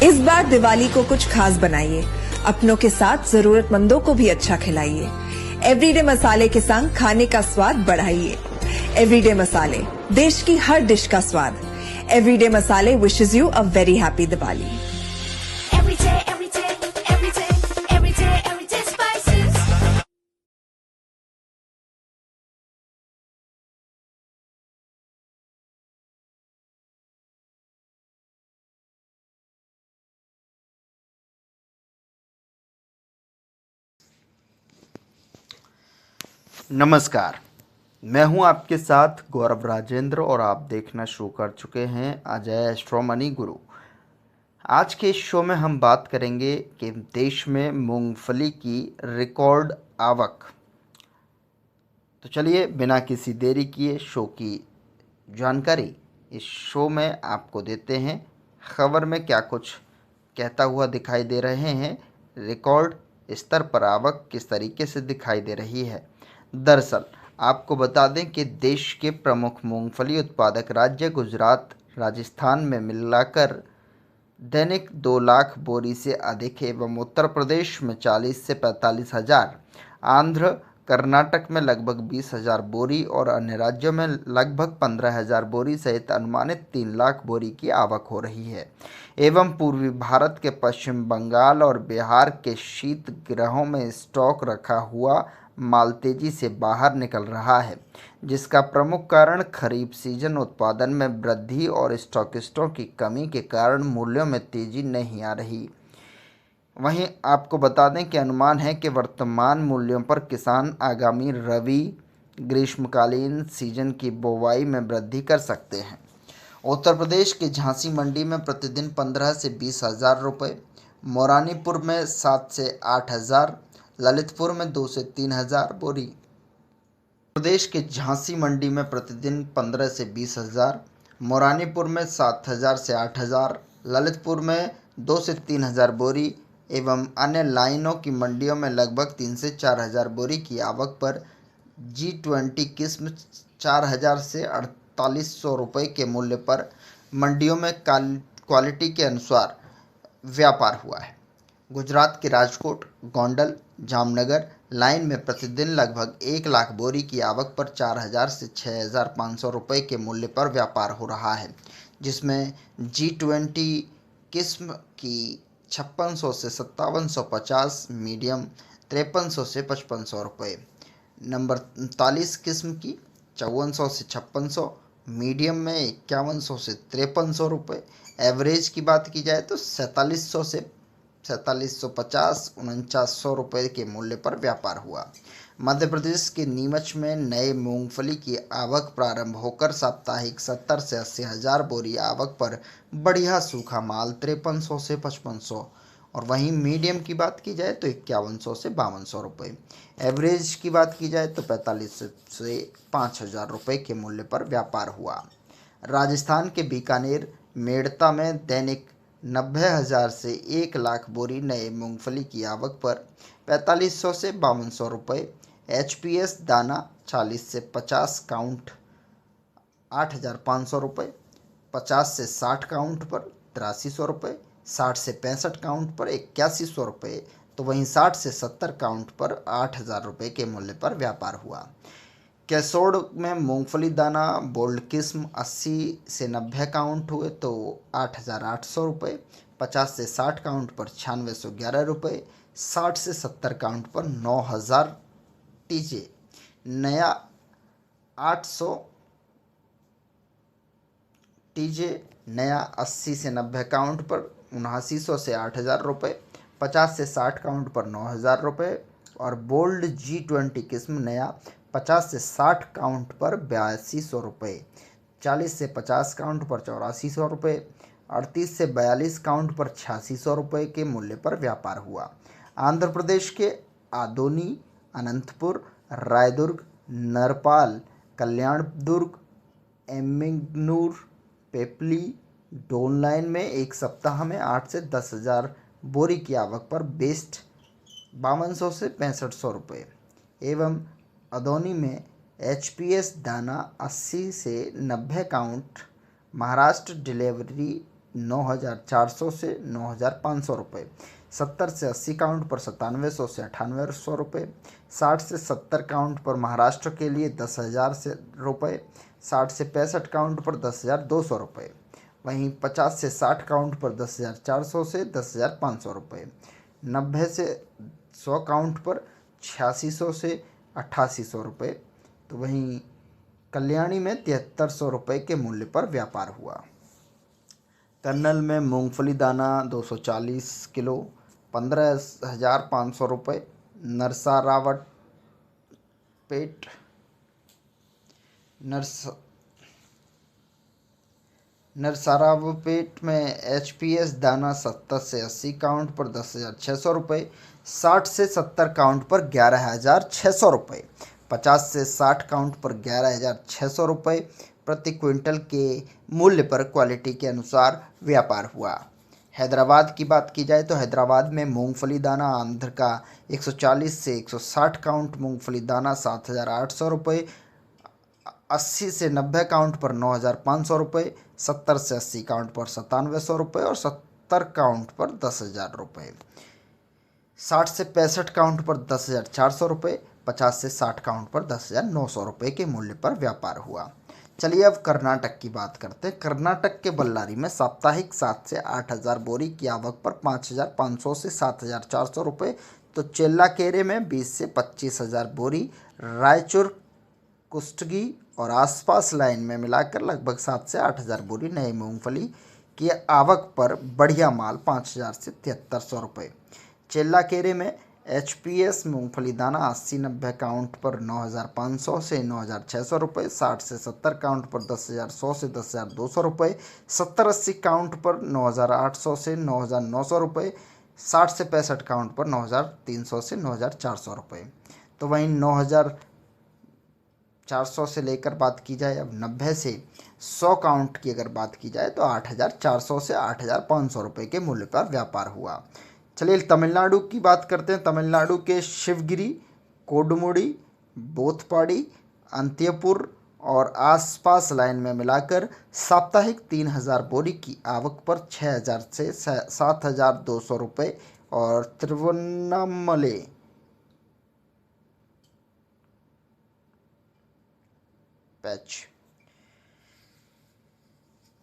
इस बार दिवाली को कुछ खास बनाइए, अपनों के साथ जरूरतमंदों को भी अच्छा खिलाइए। एवरीडे मसाले के संग खाने का स्वाद बढ़ाइए। एवरीडे मसाले, देश की हर डिश का स्वाद। एवरीडे मसाले wishes you a very happy Diwali. नमस्कार, मैं हूं आपके साथ गौरव राजेंद्र और आप देखना शुरू कर चुके हैं अजय एस्ट्रो मनी गुरु। आज के इस शो में हम बात करेंगे कि देश में मूंगफली की रिकॉर्ड आवक। तो चलिए बिना किसी देरी किए शो की जानकारी इस शो में आपको देते हैं। खबर में क्या कुछ कहता हुआ दिखाई दे रहे हैं, रिकॉर्ड स्तर पर आवक किस तरीके से दिखाई दे रही है। दरअसल आपको बता दें कि देश के प्रमुख मूंगफली उत्पादक राज्य गुजरात, राजस्थान में मिलाकर दैनिक 2 लाख बोरी से अधिक एवं उत्तर प्रदेश में 40 से 45 हज़ार, आंध्र कर्नाटक में लगभग 20 हज़ार बोरी और अन्य राज्यों में लगभग 15 हज़ार बोरी सहित अनुमानित 3 लाख बोरी की आवक हो रही है। एवं पूर्वी भारत के पश्चिम बंगाल और बिहार के शीत गृहों में स्टॉक रखा हुआ माल तेजी से बाहर निकल रहा है, जिसका प्रमुख कारण खरीफ सीजन उत्पादन में वृद्धि और स्टॉकिस्टों की कमी के कारण मूल्यों में तेजी नहीं आ रही। वहीं आपको बता दें कि अनुमान है कि वर्तमान मूल्यों पर किसान आगामी रबी ग्रीष्मकालीन सीजन की बुवाई में वृद्धि कर सकते हैं। उत्तर प्रदेश के झांसी मंडी में प्रतिदिन 15 से 20 हज़ार रुपये, मोरानीपुर में 7 से 8 हज़ार, ललितपुर में 2 से 3 हज़ार बोरी। प्रदेश के झांसी मंडी में प्रतिदिन 15 से 20 हज़ार, मोरानीपुर में 7 हज़ार से 8 हज़ार, ललितपुर में 2 से 3 हज़ार बोरी एवं अन्य लाइनों की मंडियों में लगभग 3 से 4 हज़ार बोरी की आवक पर G20 किस्म 4 हज़ार से 4800 रुपये के मूल्य पर मंडियों में क्वालिटी के अनुसार व्यापार हुआ है। गुजरात के राजकोट, गोंडल, जामनगर लाइन में प्रतिदिन लगभग 1 लाख बोरी की आवक पर 4000 से 6500 रुपये के मूल्य पर व्यापार हो रहा है, जिसमें G20 किस्म की 5600 से 5750, मीडियम 5300 से 5500 रुपये, नंबर 39 किस्म की 5400 से 5600, मीडियम में 5100 से 5300 रुपये, एवरेज की बात की जाए तो 4700 से 4750 4900 रुपये के मूल्य पर व्यापार हुआ। मध्य प्रदेश के नीमच में नए मूंगफली की आवक प्रारंभ होकर साप्ताहिक 70 से 80 हज़ार बोरी आवक पर बढ़िया सूखा माल 5300 से 5500 और वहीं मीडियम की बात की जाए तो 5100 से 5200 रुपये, एवरेज की बात की जाए तो 45 से 5000 रुपये के मूल्य पर व्यापार हुआ। राजस्थान के बीकानेर मेड़ता में दैनिक 90,000 से 1 लाख बोरी नए मूंगफली की आवक पर 4500 से 5200 रुपये, HPS दाना 40 से 50 काउंट 8,500 रुपये, 50 से 60 काउंट पर 8300 रुपये, 60 से 65 काउंट पर 8100 रुपये, तो वहीं 60 से 70 काउंट पर 8,000 रुपये के मूल्य पर व्यापार हुआ। कैसोड़ में मूंगफली दाना बोल्ड किस्म 80 से 90 काउंट हुए तो 8,800 रुपये, 50 से 60 काउंट पर 9611 रुपये, 60 से 70 काउंट पर 9,000 TJ, नया 800 TJ, नया 80 से 90 काउंट पर 7900 से 8,000 रुपये, 50 से 60 काउंट पर 9,000 रुपये और बोल्ड G20 किस्म नया 50 से 60 काउंट पर 8200 रुपये, 40 से 50 काउंट पर 8400 रुपये, 38 से 42 काउंट पर 8600 रुपये के मूल्य पर व्यापार हुआ। आंध्र प्रदेश के आदोनी, अनंतपुर, रायदुर्ग, नरपाल, कल्याण दुर्ग, एम्मिगनूर, पेपली, डोन लाइन में एक सप्ताह में 8 से 10 हज़ार बोरी की आवक पर बेस्ट 5200 से 6500 रुपये एवं अदौनी में HPS दाना 80 से 90 काउंट महाराष्ट्र डिलीवरी 9,400 से 9,500 रुपये। 70 से 80 काउंट पर 9700 से 9800 रुपये। 60 से 70 काउंट पर महाराष्ट्र के लिए 10,000 से रुपये। 60 से 65 काउंट पर 10,200 रुपये। वहीं 50 से 60 काउंट पर 10,400 से 10,500 रुपये। 90 से 100 काउंट पर 8600 से 8800 रुपये। तो वहीं कल्याणी में 7300 रुपये के मूल्य पर व्यापार हुआ। कर्नल में मूंगफली दाना 240 किलो 15,500 रुपये। नरसारावट पेट नरसारावपेट में HPS दाना 70 से 80 काउंट पर 10,600 रुपये। 60 से 70 काउंट पर 11,600 रुपये। 50 से 60 काउंट पर 11,600 रुपये प्रति क्विंटल के मूल्य पर क्वालिटी के अनुसार व्यापार हुआ। हैदराबाद की बात की जाए तो हैदराबाद में मूंगफली दाना आंध्र का 140 से 160 काउंट मूंगफली दाना 7,800 रुपये। 80 से 90 काउंट पर 9,500 रुपये। 70 से 80 काउंट पर 9700 रुपये और 70 काउंट पर 10,000 रुपये। 60 से 65 काउंट पर 10,400 रुपये। 50 से 60 काउंट पर 10,900 रुपये के मूल्य पर व्यापार हुआ। चलिए अब कर्नाटक की बात करते हैं। कर्नाटक के बल्लारी में साप्ताहिक 7 से 8,000 बोरी की आवक पर 5,500 से 7,400 रुपये। तो चेल्लाकेरे में 20 से 25,000 बोरी। रायचूर, कुष्टगी और आसपास लाइन में मिलाकर लगभग 7 से 8,000 बोरी नई मूंगफली की आवक पर बढ़िया माल 5,000 से 7,300 रुपये। चेल्लाकेरे में HPS मूंगफली दाना 80-90 काउंट पर 9,500 से 9,600 रुपये। 60 से 70 काउंट पर 10,100 से 10,200 रुपये। 70-80 काउंट पर 9,800 से 9,900 रुपये। 60 से 65 काउंट पर 9,300 से 9,400 रुपये। तो वहीं 9,400 से लेकर बात की जाए अब 90 से 100 काउंट की अगर बात की जाए तो 8,400 से 8,500 रुपये के मूल्य पर व्यापार हुआ। चलिए तमिलनाडु की बात करते हैं। तमिलनाडु के शिवगिरी, कोडुमुड़ी, बोथपाड़ी, अंत्यपुर और आसपास लाइन में मिलाकर साप्ताहिक 3,000 बोरी की आवक पर 6,000 से 7,200 रुपये।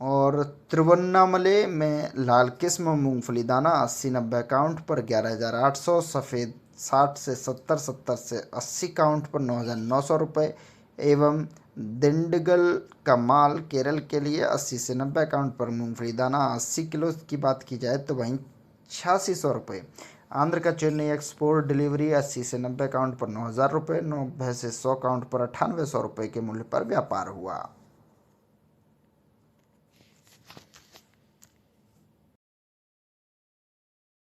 और तिरुवन्नामले में लाल किस्म मूंगफली दाना 80-90 काउंट पर 11,800। सफ़ेद 60 से 70 से 80 काउंट पर 9,900 रुपये। एवं दिंडगल का माल केरल के लिए 80 से 90 काउंट पर मूंगफली दाना 80 किलो की बात की जाए तो वहीं 8,600 रुपये। आंध्र का चेन्नई एक्सपोर्ट डिलीवरी 80 से 90 काउंट पर 9,000 रुपये। 90 से 100 काउंट पर 9,800 रुपये के मूल्य पर व्यापार हुआ।